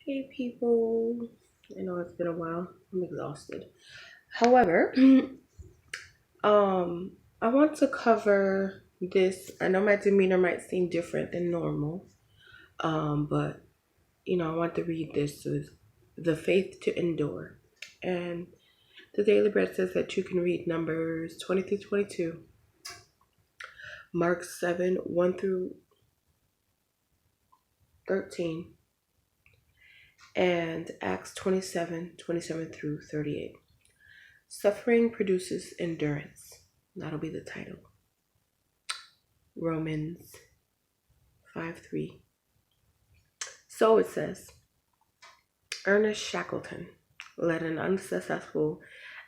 Hey people, I know it's been a while. I'm exhausted. However, I want to cover this. I know my demeanor might seem different than normal. But I want to read this with the faith to endure. And the Daily Bread says that you can read Numbers 20 through 22, Mark 7 1 through 13, and Acts 27 through 38. Suffering produces endurance. That'll be the title. Romans 5:3. So it says, Ernest Shackleton led an unsuccessful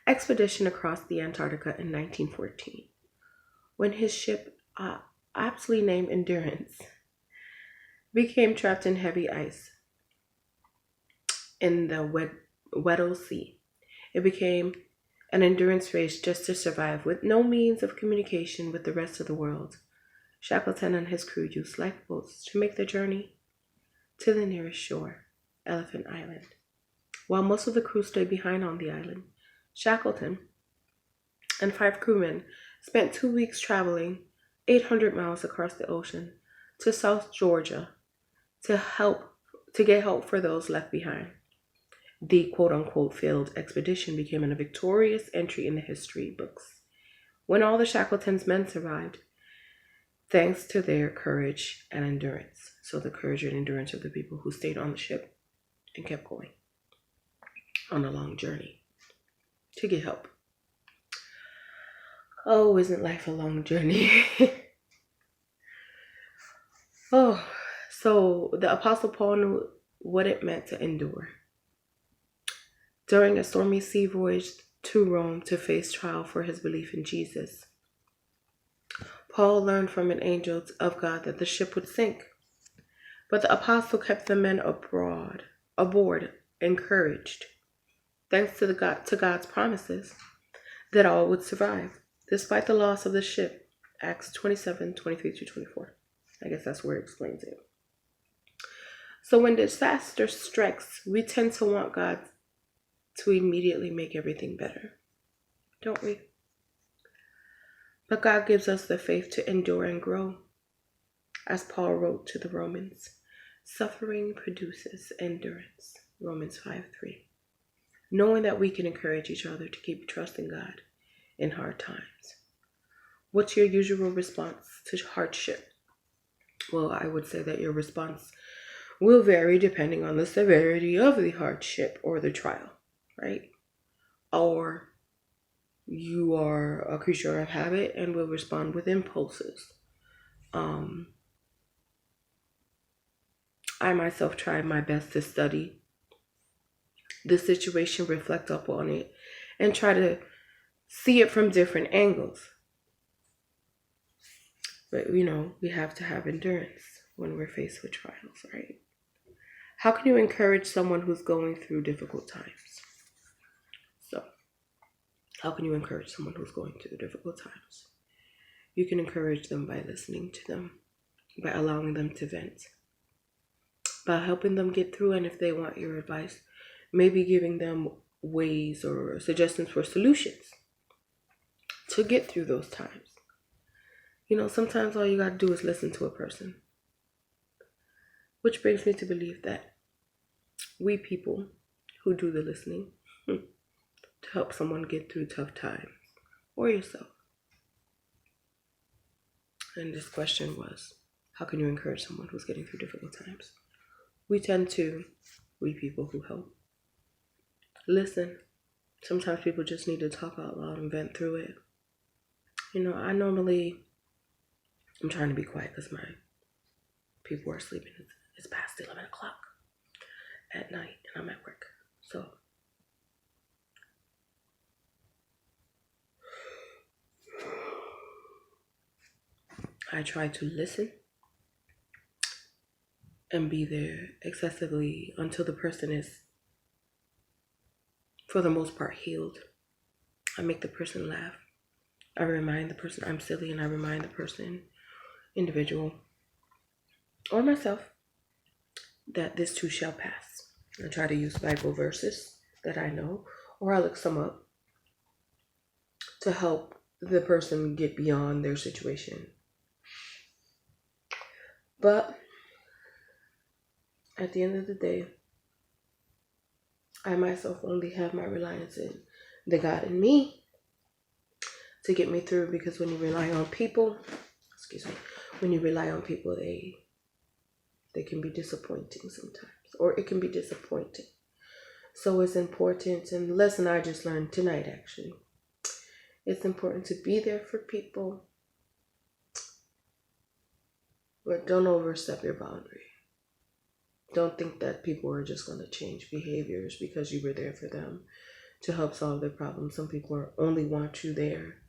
expedition across the Antarctica in 1914 when his ship, aptly named Endurance, became trapped in heavy ice in the Weddell Sea. It became an endurance race just to survive with no means of communication with the rest of the world. Shackleton and his crew used lifeboats to make the journey to the nearest shore, Elephant Island. While most of the crew stayed behind on the island, Shackleton and 5 crewmen spent 2 weeks traveling 800 miles across the ocean to South Georgia to get help for those left behind. The quote unquote failed expedition became a victorious entry in the history books when all the Shackleton's men survived, thanks to their courage and endurance. So, the courage and endurance of the people who stayed on the ship and kept going on a long journey to get help. Oh, isn't life a long journey? Oh, so the Apostle Paul knew what it meant to endure. During a stormy sea voyage to Rome to face trial for his belief in Jesus, Paul learned from an angel of God that the ship would sink. But the apostle kept the men aboard, encouraged, thanks to God's promises that all would survive, despite the loss of the ship. Acts 27:23-24. I guess that's where it explains it. So when disaster strikes, we tend to want God to immediately make everything better, don't we? But God gives us the faith to endure and grow. As Paul wrote to the Romans, suffering produces endurance. Romans 5:3. Knowing that we can encourage each other to keep trusting God in hard times. What's your usual response to hardship? Well, I would say that your response will vary depending on the severity of the hardship or the trial, right? Or you are a creature of habit and will respond with impulses. I myself tried my best to study the situation, reflect upon it, and try to see it from different angles. But we have to have endurance when we're faced with trials, right? How can you encourage someone who's going through difficult times? So, how can you encourage someone who's going through difficult times? You can encourage them by listening to them, by allowing them to vent, by helping them get through, and if they want your advice, maybe giving them ways or suggestions for solutions to get through those times. Sometimes all you got to do is listen to a person. Which brings me to believe that we people who do the listening to help someone get through tough times, or yourself. And this question was, how can you encourage someone who's getting through difficult times? We people who help, listen. Sometimes people just need to talk out loud and vent through it. I'm trying to be quiet because my people are sleeping. It's past 11 o'clock at night and I'm at work. So I try to listen and be there excessively until the person is, for the most part, healed. I make the person laugh. I remind the person I'm silly, and I remind the person, individual, or myself, that this too shall pass. I try to use Bible verses that I know, or I look some up to help the person get beyond their situation. But at the end of the day, I myself only have my reliance in the God in me to get me through, because when you rely on people, when you rely on people, they can be disappointing sometimes, or it can be disappointing. So it's important, and the lesson I just learned tonight actually, it's important to be there for people, but don't overstep your boundary. Don't think that people are just going to change behaviors because you were there for them to help solve their problems. Some people only want you there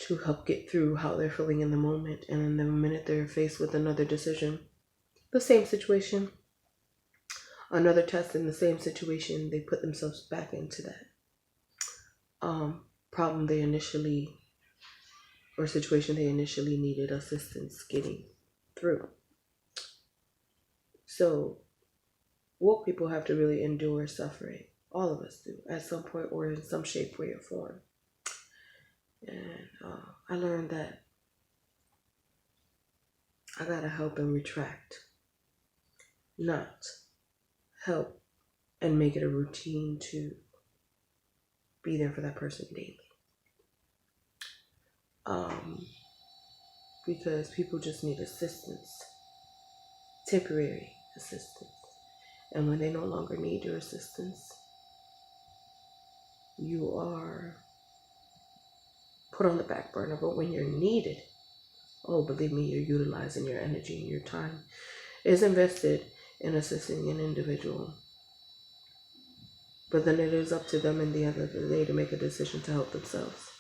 to help get through how they're feeling in the moment, and in the minute they're faced with another decision, the same situation, another test in the same situation, they put themselves back into that problem they initially, or situation they initially needed assistance getting through. So woke people have to really endure suffering. All of us do, at some point or in some shape, way, or form. And I learned that I gotta help and retract, not help and make it a routine to be there for that person daily. Because people just need assistance, temporary assistance. And when they no longer need your assistance, you are put on the back burner. But when you're needed, oh, believe me, you're utilizing your energy and your time is invested in assisting an individual. But then it is up to them in the end of the day to make a decision to help themselves,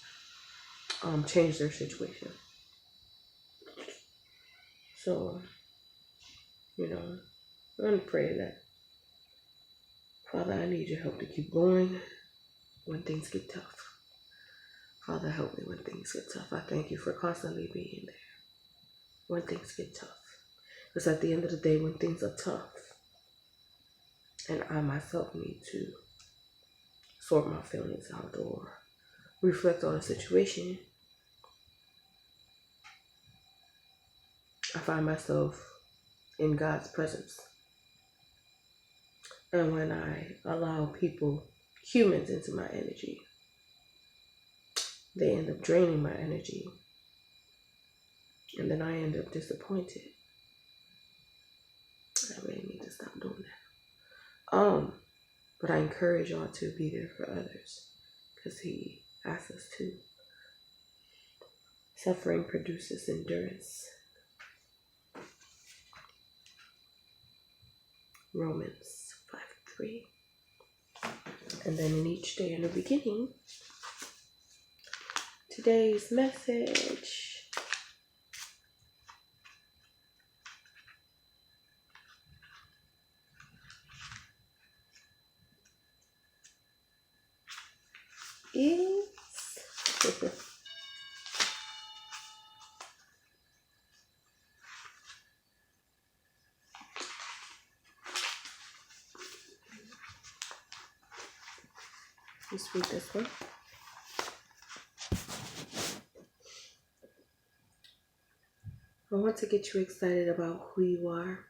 change their situation. So, I'm going to pray that, Father, I need your help to keep going when things get tough. Father, help me when things get tough. I thank you for constantly being there when things get tough. Because at the end of the day, when things are tough, and I myself need to sort my feelings out or reflect on a situation, I find myself in God's presence. And when I allow people, humans, into my energy, they end up draining my energy. And then I end up disappointed. I really need to stop doing that. But I encourage y'all to be there for others, because He asks us to. Suffering produces endurance. Romans 5:3. And then in each day in the beginning, today's message is let's read this one. I want to get you excited about who you are,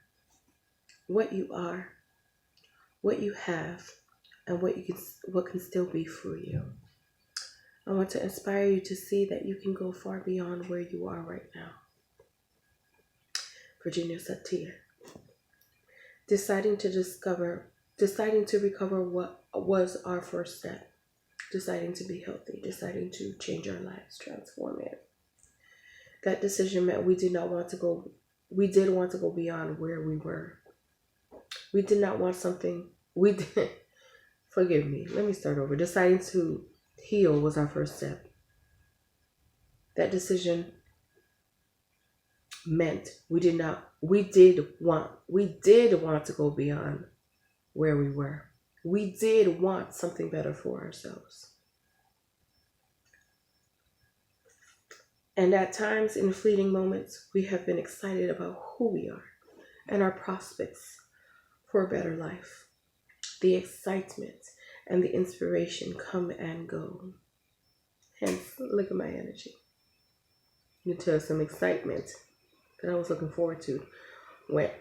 what you have, and what can still be for you. I want to inspire you to see that you can go far beyond where you are right now. Virginia Satir. Deciding to recover what was our first step. Deciding to be healthy, deciding to change our lives, transform it. That decision meant we did want to go beyond where we were. We did not want something, forgive me, let me start over. Deciding to heal was our first step. That decision meant we did want to go beyond where we were. We did want something better for ourselves. And at times, in fleeting moments, we have been excited about who we are and our prospects for a better life. The excitement and the inspiration come and go. Hence, look at my energy. Until some excitement that I was looking forward to went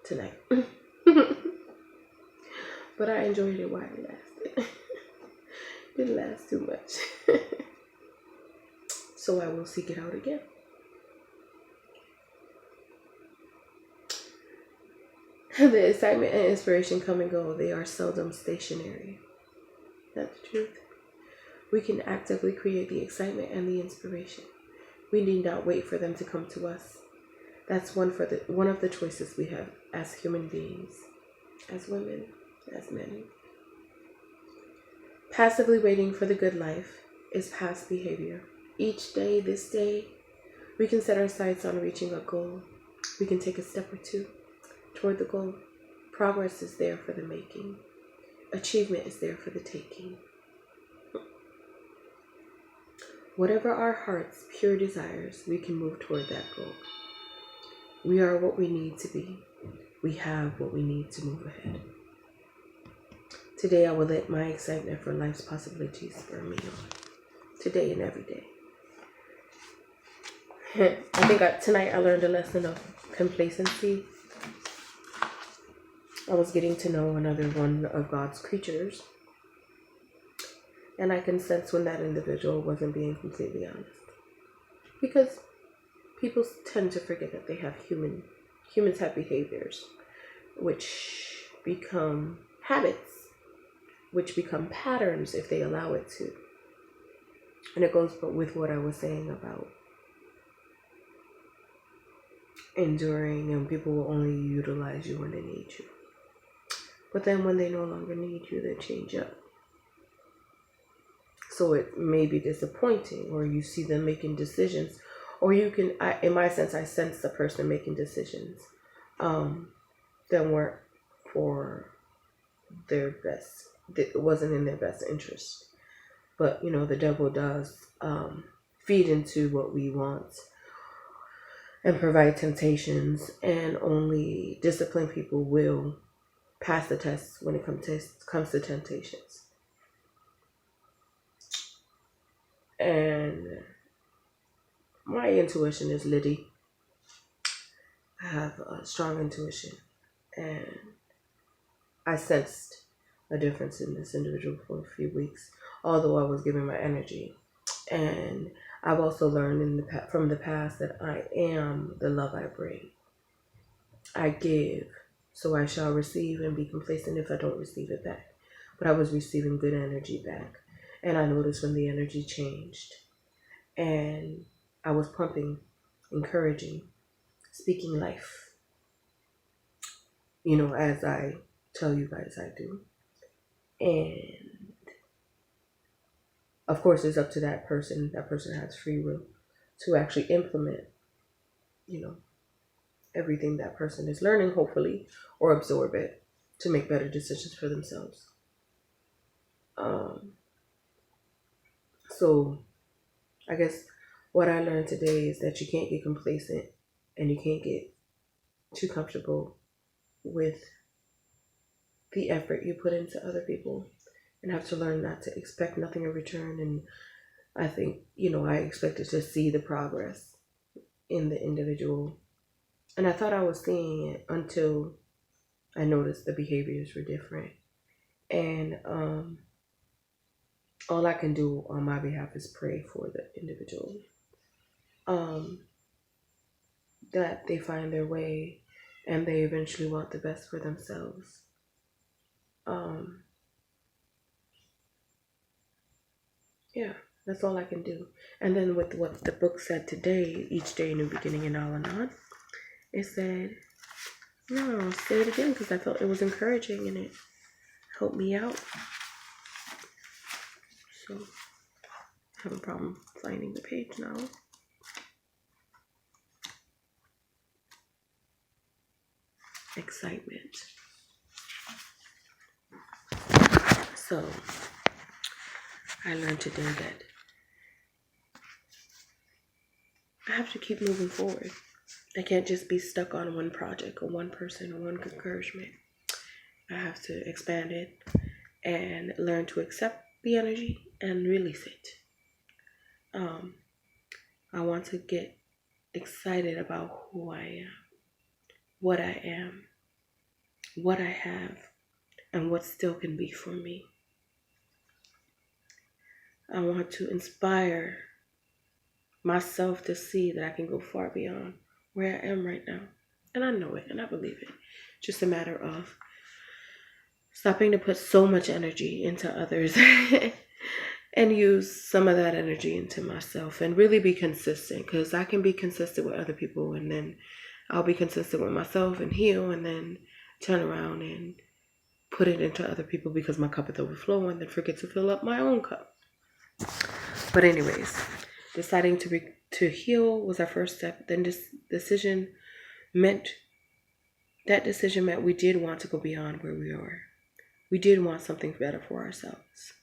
tonight. But I enjoyed it while it lasted. Didn't last too much. So I will seek it out again. The excitement and inspiration come and go. They are seldom stationary. That's the truth. We can actively create the excitement and the inspiration. We need not wait for them to come to us. That's one of the choices we have as human beings, as women, as men. Passively waiting for the good life is past behavior. Each day, this day, we can set our sights on reaching a goal. We can take a step or two toward the goal. Progress is there for the making. Achievement is there for the taking. Whatever our heart's pure desires, we can move toward that goal. We are what we need to be. We have what we need to move ahead. Today, I will let my excitement for life's possibilities spur me on. Today and every day. I think tonight I learned a lesson of complacency. I was getting to know another one of God's creatures. And I can sense when that individual wasn't being completely honest. Because people tend to forget that they have humans have behaviors which become habits, which become patterns if they allow it to. And it goes with what I was saying about enduring, and people will only utilize you when they need you. But then when they no longer need you, they change up. So it may be disappointing, or you see them making decisions, or you can, in my sense, I sense the person making decisions that weren't for their best. It wasn't in their best interest. But, the devil does feed into what we want and provide temptations, and only disciplined people will pass the test when it comes to temptations. And my intuition is Liddy. I have a strong intuition, and I sensed a difference in this individual for a few weeks, although I was giving my energy. And I've also learned from the past that I am the love I bring. I give, so I shall receive, and be complacent if I don't receive it back. But I was receiving good energy back. And I noticed when the energy changed, and I was pumping, encouraging, speaking life, as I tell you guys I do. And of course, it's up to that person. That person has free will to actually implement, everything that person is learning, hopefully, or absorb it to make better decisions for themselves. So I guess what I learned today is that you can't get complacent, and you can't get too comfortable with the effort you put into other people, and have to learn not to expect nothing in return. And I think, I expected to see the progress in the individual, and I thought I was seeing it until I noticed the behaviors were different. And all I can do on my behalf is pray for the individual, that they find their way and they eventually want the best for themselves. Yeah, that's all I can do. And then with what the book said today, each day a new beginning and all and on, it said, no, I'll say it again because I felt it was encouraging and it helped me out. So I have a problem finding the page now. Excitement. So I learned today that I have to keep moving forward. I can't just be stuck on one project or one person or one encouragement. I have to expand it and learn to accept the energy and release it. Um, I want to get excited about who I am, what I have, and what still can be for me. I want to inspire myself to see that I can go far beyond where I am right now. And I know it and I believe it. Just a matter of stopping to put so much energy into others and use some of that energy into myself and really be consistent, because I can be consistent with other people and then I'll be consistent with myself and heal and then turn around and put it into other people because my cup is overflowing and then forget to fill up my own cup. But anyways, deciding to heal was our first step. Then this decision meant we did want to go beyond where we are. We did want something better for ourselves.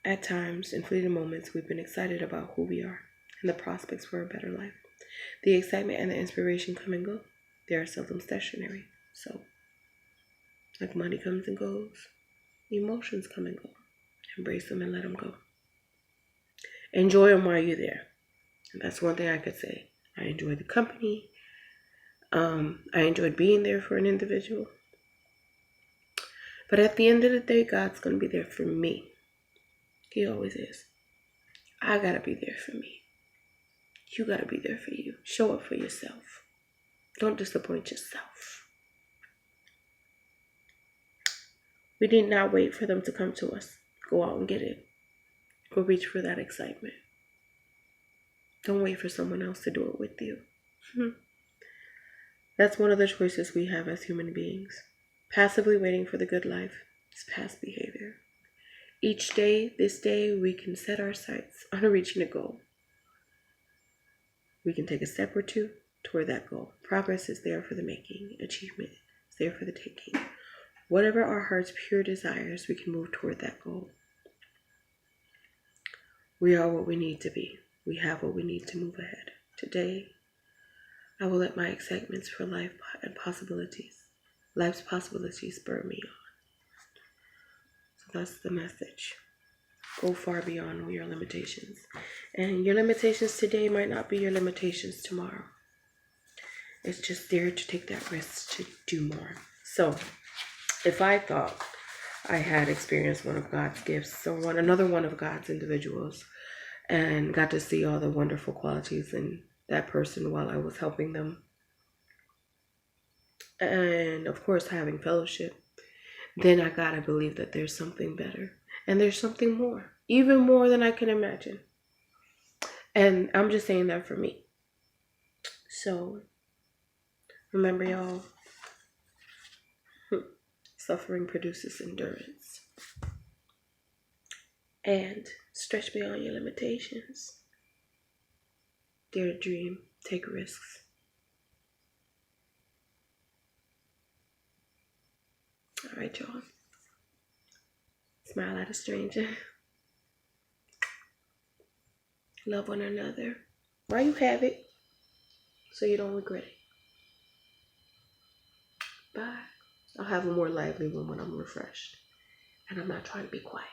At times, in fleeting moments, we've been excited about who we are and the prospects for a better life. The excitement and the inspiration come and go. They are seldom stationary. So, like money comes and goes, emotions come and go. Embrace them and let them go. Enjoy them while you're there. And that's one thing I could say. I enjoyed the company. I enjoyed being there for an individual. But at the end of the day, God's going to be there for me. He always is. I got to be there for me. You got to be there for you. Show up for yourself. Don't disappoint yourself. We did not wait for them to come to us. Go out and get it. Go reach for that excitement. Don't wait for someone else to do it with you. That's one of the choices we have as human beings. Passively waiting for the good life is past behavior. Each day, this day, we can set our sights on reaching a goal. We can take a step or two toward that goal. Progress is there for the making. Achievement is there for the taking. Whatever our heart's pure desires, we can move toward that goal. We are what we need to be. We have what we need to move ahead. Today, I will let my excitements for life and life's possibilities spur me on. So that's the message. Go far beyond your limitations. And your limitations today might not be your limitations tomorrow. It's just there to take that risk to do more. So, if I thought I had experienced one of God's gifts or another one of God's individuals and got to see all the wonderful qualities in that person while I was helping them, and of course having fellowship, then I gotta believe that there's something better and there's something more, even more than I can imagine. And I'm just saying that for me. So remember, y'all, suffering produces endurance. And stretch beyond your limitations. Dare to dream, take risks. All right, y'all. Smile at a stranger. Love one another while you have it, so you don't regret it. Bye. I'll have a more lively one when I'm refreshed. And I'm not trying to be quiet.